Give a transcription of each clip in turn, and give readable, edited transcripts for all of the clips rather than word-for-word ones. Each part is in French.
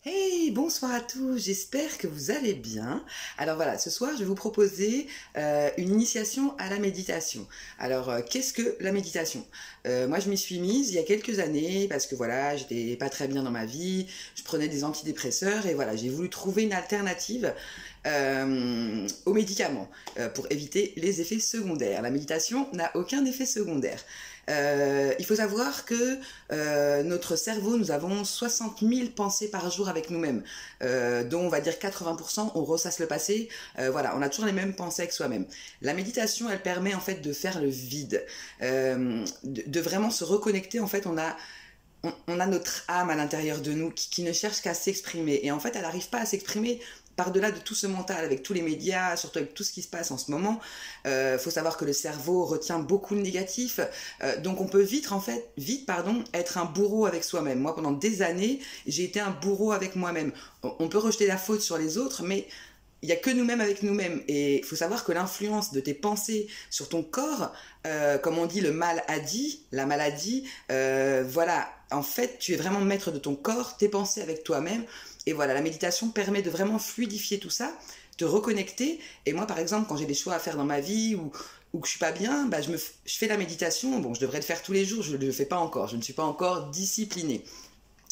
Hey, bonsoir à tous, j'espère que vous allez bien. Alors voilà, ce soir je vais vous proposer une initiation à la méditation. Alors qu'est-ce que la méditation? Moi je m'y suis mise il y a quelques années parce que voilà, j'étais pas très bien dans ma vie, je prenais des antidépresseurs et voilà, j'ai voulu trouver une alternative aux médicaments pour éviter les effets secondaires. La méditation n'a aucun effet secondaire. Il faut savoir que notre cerveau, nous avons 60 000 pensées par jour avec nous-mêmes, dont on va dire 80%, on ressasse le passé. Voilà, on a toujours les mêmes pensées avec soi-même. La méditation, elle permet en fait de faire le vide, de vraiment se reconnecter. En fait, on a notre âme à l'intérieur de nous qui ne cherche qu'à s'exprimer. Et en fait, elle n'arrive pas à s'exprimer par-delà de tout ce mental, avec tous les médias, surtout avec tout ce qui se passe en ce moment. Faut savoir que le cerveau retient beaucoup de négatif. Donc on peut vite, être un bourreau avec soi-même. Moi, pendant des années, j'ai été un bourreau avec moi-même. On peut rejeter la faute sur les autres, mais il n'y a que nous-mêmes avec nous-mêmes. Et il faut savoir que l'influence de tes pensées sur ton corps, comme on dit, le mal a dit, la maladie, voilà, en fait, tu es vraiment maître de ton corps, tes pensées avec toi-même. Et voilà, la méditation permet de vraiment fluidifier tout ça, te reconnecter. Et moi, par exemple, quand j'ai des choix à faire dans ma vie ou que je suis pas bien, bah, je fais la méditation. Bon, je devrais le faire tous les jours, je ne le fais pas encore. Je ne suis pas encore disciplinée.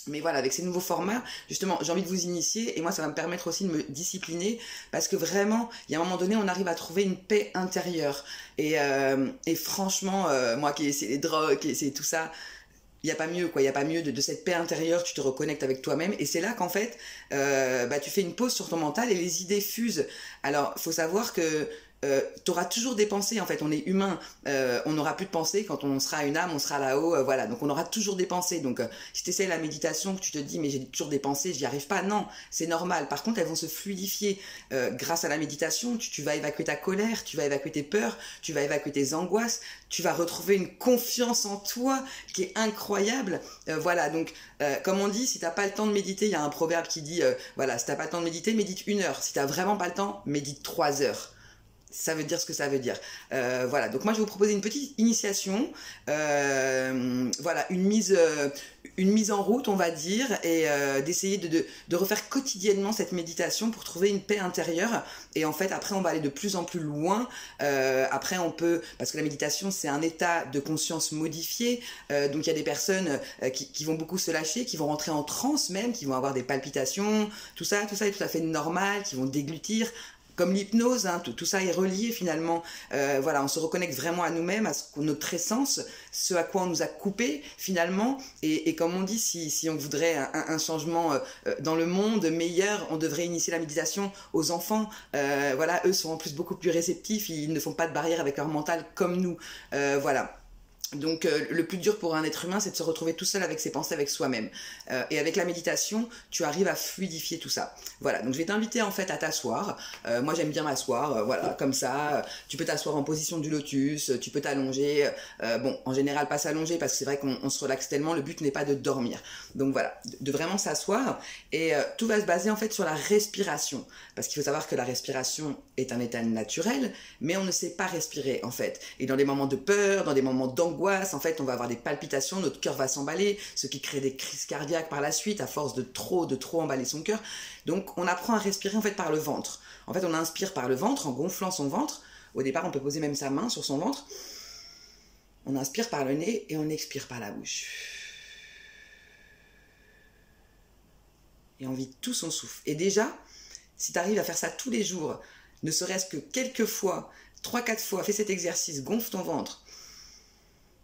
Mais voilà, avec ces nouveaux formats, justement, j'ai envie de vous initier et moi, ça va me permettre aussi de me discipliner parce que vraiment, il y a un moment donné, on arrive à trouver une paix intérieure. Et franchement, moi qui ai essayé les drogues, qui ai essayé tout ça, il n'y a pas mieux, quoi. Il n'y a pas mieux de cette paix intérieure, tu te reconnectes avec toi-même. Et c'est là qu'en fait, bah, tu fais une pause sur ton mental et les idées fusent. Alors, il faut savoir que tu auras toujours des pensées, en fait, on est humain, on n'aura plus de pensées quand on sera une âme, on sera là-haut, voilà, donc on aura toujours des pensées. Donc si tu essaies la méditation, que tu te dis mais j'ai toujours des pensées, j'y arrive pas, non, c'est normal. Par contre, elles vont se fluidifier grâce à la méditation. Tu vas évacuer ta colère, tu vas évacuer tes peurs, tu vas évacuer tes angoisses, tu vas retrouver une confiance en toi qui est incroyable. Voilà, donc comme on dit, si t'as pas le temps de méditer, il y a un proverbe qui dit voilà, si t'as pas le temps de méditer, médite 1 heure. Si t'as vraiment pas le temps, médite 3 heures. Ça veut dire ce que ça veut dire. Voilà, donc moi je vais vous proposer une petite initiation, voilà, une mise en route, on va dire, et d'essayer de refaire quotidiennement cette méditation pour trouver une paix intérieure. Et en fait, après, on va aller de plus en plus loin. Après, on peut, parce que la méditation, c'est un état de conscience modifié. Donc, il y a des personnes qui vont beaucoup se lâcher, qui vont rentrer en transe même, qui vont avoir des palpitations. Tout ça est tout à fait normal, qui vont déglutir comme l'hypnose, hein, tout ça est relié finalement. Voilà, on se reconnecte vraiment à nous-mêmes, à notre essence, ce à quoi on nous a coupé finalement. Et comme on dit, si on voudrait un changement dans le monde meilleur, on devrait initier la méditation aux enfants. Voilà, eux sont en plus beaucoup plus réceptifs, ils ne font pas de barrière avec leur mental comme nous. Voilà. Donc le plus dur pour un être humain, c'est de se retrouver tout seul avec ses pensées, avec soi-même. Et avec la méditation, tu arrives à fluidifier tout ça. Voilà, donc je vais t'inviter en fait à t'asseoir. Moi j'aime bien m'asseoir, voilà, comme ça. Tu peux t'asseoir en position du lotus, tu peux t'allonger. Bon, en général pas s'allonger parce que c'est vrai qu'on se relaxe tellement, le but n'est pas de dormir. Donc voilà, de vraiment s'asseoir. Et tout va se baser en fait sur la respiration. Parce qu'il faut savoir que la respiration est un état naturel, mais on ne sait pas respirer en fait. Et dans des moments de peur, dans des moments d'angoisse, en fait, on va avoir des palpitations, notre cœur va s'emballer, ce qui crée des crises cardiaques par la suite à force de trop emballer son cœur. Donc, on apprend à respirer en fait par le ventre. En fait, on inspire par le ventre en gonflant son ventre. Au départ, on peut poser même sa main sur son ventre. On inspire par le nez et on expire par la bouche. Et on vide tout son souffle. Et déjà, si tu arrives à faire ça tous les jours, ne serait-ce que quelques fois, 3-4 fois, fais cet exercice, gonfle ton ventre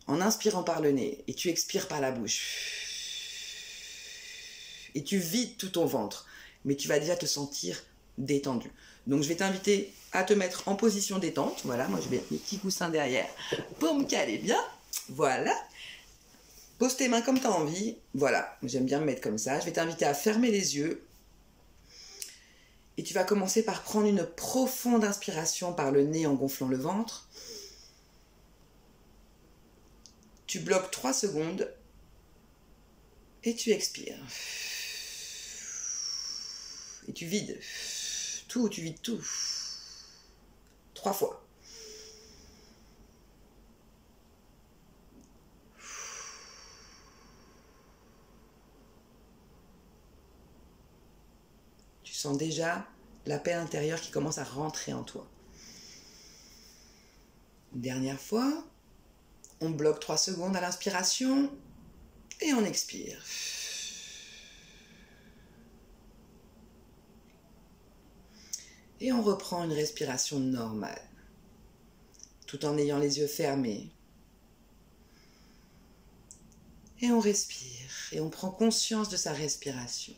en inspirant par le nez et tu expires par la bouche. Et tu vides tout ton ventre, mais tu vas déjà te sentir détendu. Donc je vais t'inviter à te mettre en position détente. Voilà, moi je vais mettre mes petits coussins derrière pour me caler bien. Voilà. Pose tes mains comme tu as envie. Voilà, j'aime bien me mettre comme ça. Je vais t'inviter à fermer les yeux. Et tu vas commencer par prendre une profonde inspiration par le nez en gonflant le ventre. Tu bloques 3 secondes et tu expires. Et tu vides tout, tu vides tout. 3 fois. sens déjà la paix intérieure qui commence à rentrer en toi. Une dernière fois, on bloque 3 secondes à l'inspiration et on expire. Et on reprend une respiration normale, tout en ayant les yeux fermés. Et on respire, et on prend conscience de sa respiration.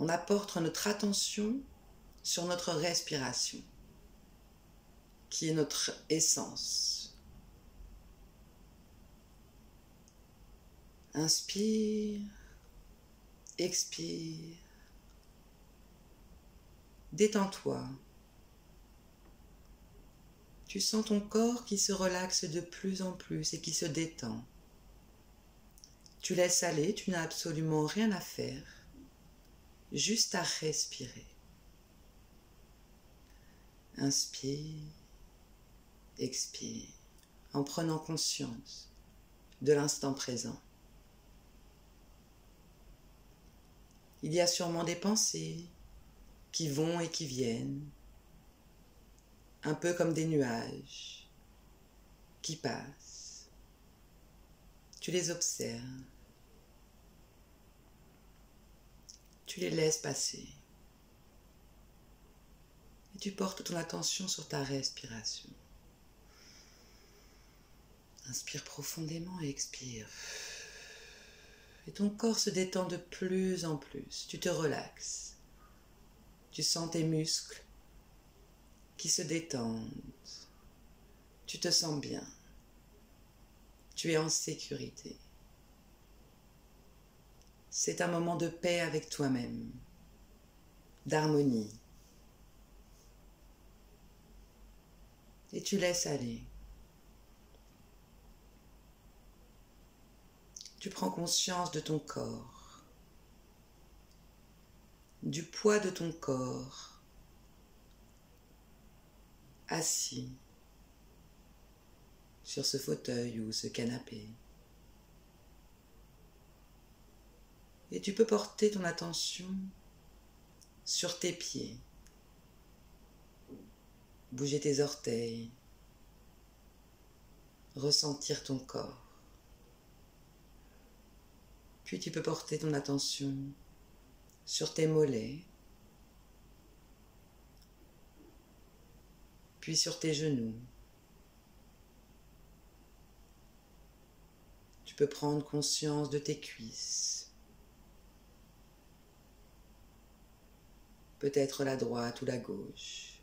On apporte notre attention sur notre respiration, qui est notre essence. Inspire, expire. Détends-toi. Tu sens ton corps qui se relaxe de plus en plus et qui se détend. Tu laisses aller, tu n'as absolument rien à faire, juste à respirer. Inspire, expire, en prenant conscience de l'instant présent. Il y a sûrement des pensées qui vont et qui viennent, un peu comme des nuages qui passent. Tu les observes, tu les laisses passer et tu portes ton attention sur ta respiration. Inspire profondément et expire. Et ton corps se détend de plus en plus. Tu te relaxes. Tu sens tes muscles qui se détendent. Tu te sens bien. Tu es en sécurité. C'est un moment de paix avec toi-même, d'harmonie. Et tu laisses aller. Tu prends conscience de ton corps, du poids de ton corps, assis sur ce fauteuil ou ce canapé. Et tu peux porter ton attention sur tes pieds, bouger tes orteils, ressentir ton corps. Puis tu peux porter ton attention sur tes mollets, puis sur tes genoux. Tu peux prendre conscience de tes cuisses, peut-être la droite ou la gauche.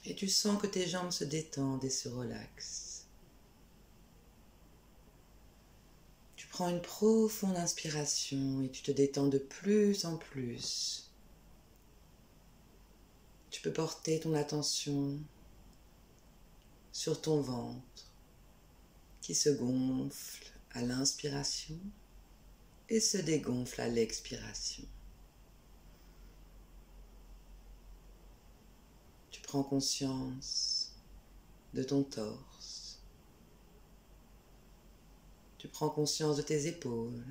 Et tu sens que tes jambes se détendent et se relaxent. Tu prends une profonde inspiration et tu te détends de plus en plus. Tu peux porter ton attention sur ton ventre qui se gonfle à l'inspiration et se dégonfle à l'expiration. Tu prends conscience de ton torse. Tu prends conscience de tes épaules,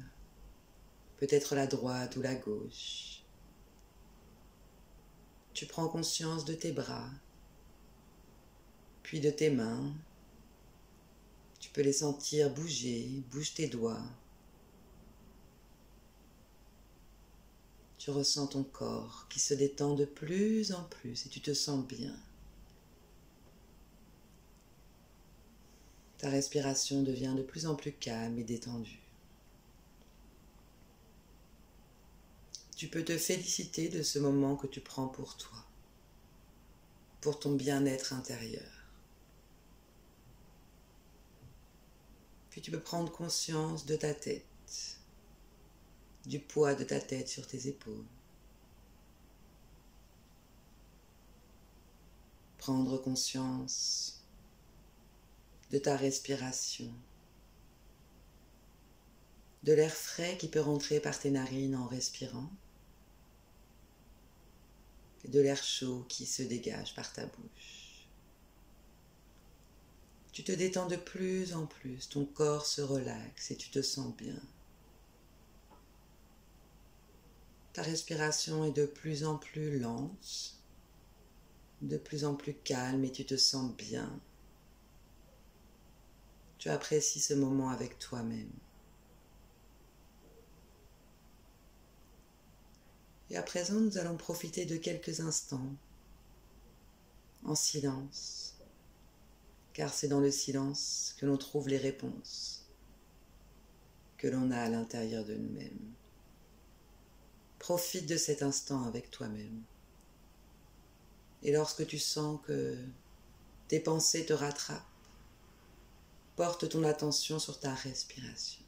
peut-être la droite ou la gauche. Tu prends conscience de tes bras, puis de tes mains. Tu peux les sentir bouger, bouge tes doigts. Tu ressens ton corps qui se détend de plus en plus et tu te sens bien. Ta respiration devient de plus en plus calme et détendue. Tu peux te féliciter de ce moment que tu prends pour toi, pour ton bien-être intérieur. Puis tu peux prendre conscience de ta tête, du poids de ta tête sur tes épaules. Prendre conscience de ta respiration, de l'air frais qui peut rentrer par tes narines en respirant, et de l'air chaud qui se dégage par ta bouche. Tu te détends de plus en plus, ton corps se relaxe et tu te sens bien. Ta respiration est de plus en plus lente, de plus en plus calme et tu te sens bien. Tu apprécies ce moment avec toi-même. Et à présent, nous allons profiter de quelques instants en silence, car c'est dans le silence que l'on trouve les réponses que l'on a à l'intérieur de nous-mêmes. Profite de cet instant avec toi-même. Et lorsque tu sens que tes pensées te rattrapent, porte ton attention sur ta respiration.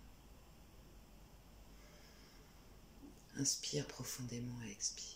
Inspire profondément et expire.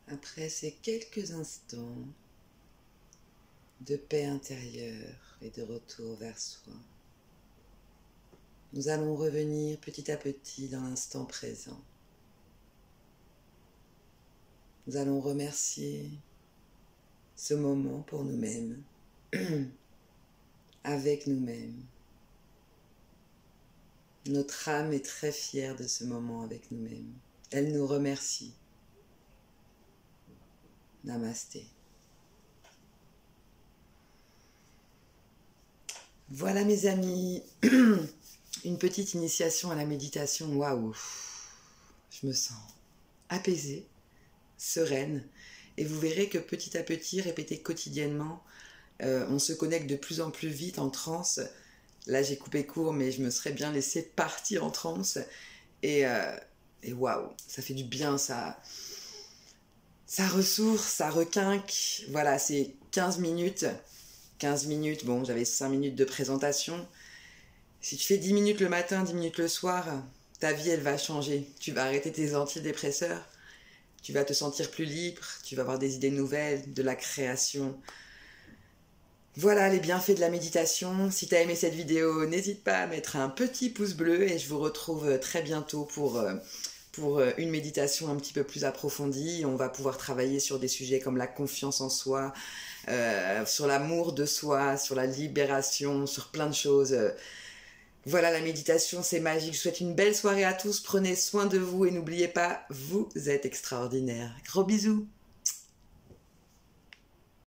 Après ces quelques instants de paix intérieure et de retour vers soi, nous allons revenir petit à petit dans l'instant présent. Nous allons remercier ce moment pour nous-mêmes, avec nous-mêmes. Notre âme est très fière de ce moment avec nous-mêmes. Elle nous remercie. Namasté. Voilà mes amis, une petite initiation à la méditation. Waouh, je me sens apaisée, sereine. Et vous verrez que petit à petit, répété quotidiennement, on se connecte de plus en plus vite en transe. Là j'ai coupé court, mais je me serais bien laissé partir en transe. Et waouh, ça fait du bien, ça ressource, ça requinque. Voilà, c'est 15 minutes. 15 minutes, bon, j'avais 5 minutes de présentation. Si tu fais 10 minutes le matin, 10 minutes le soir, ta vie, elle va changer. Tu vas arrêter tes antidépresseurs. Tu vas te sentir plus libre. Tu vas avoir des idées nouvelles, de la création. Voilà les bienfaits de la méditation. Si tu as aimé cette vidéo, n'hésite pas à mettre un petit pouce bleu et je vous retrouve très bientôt pour une méditation un petit peu plus approfondie. On va pouvoir travailler sur des sujets comme la confiance en soi, sur l'amour de soi, sur la libération, sur plein de choses. Voilà, la méditation, c'est magique. Je vous souhaite une belle soirée à tous. Prenez soin de vous et n'oubliez pas, vous êtes extraordinaires. Gros bisous.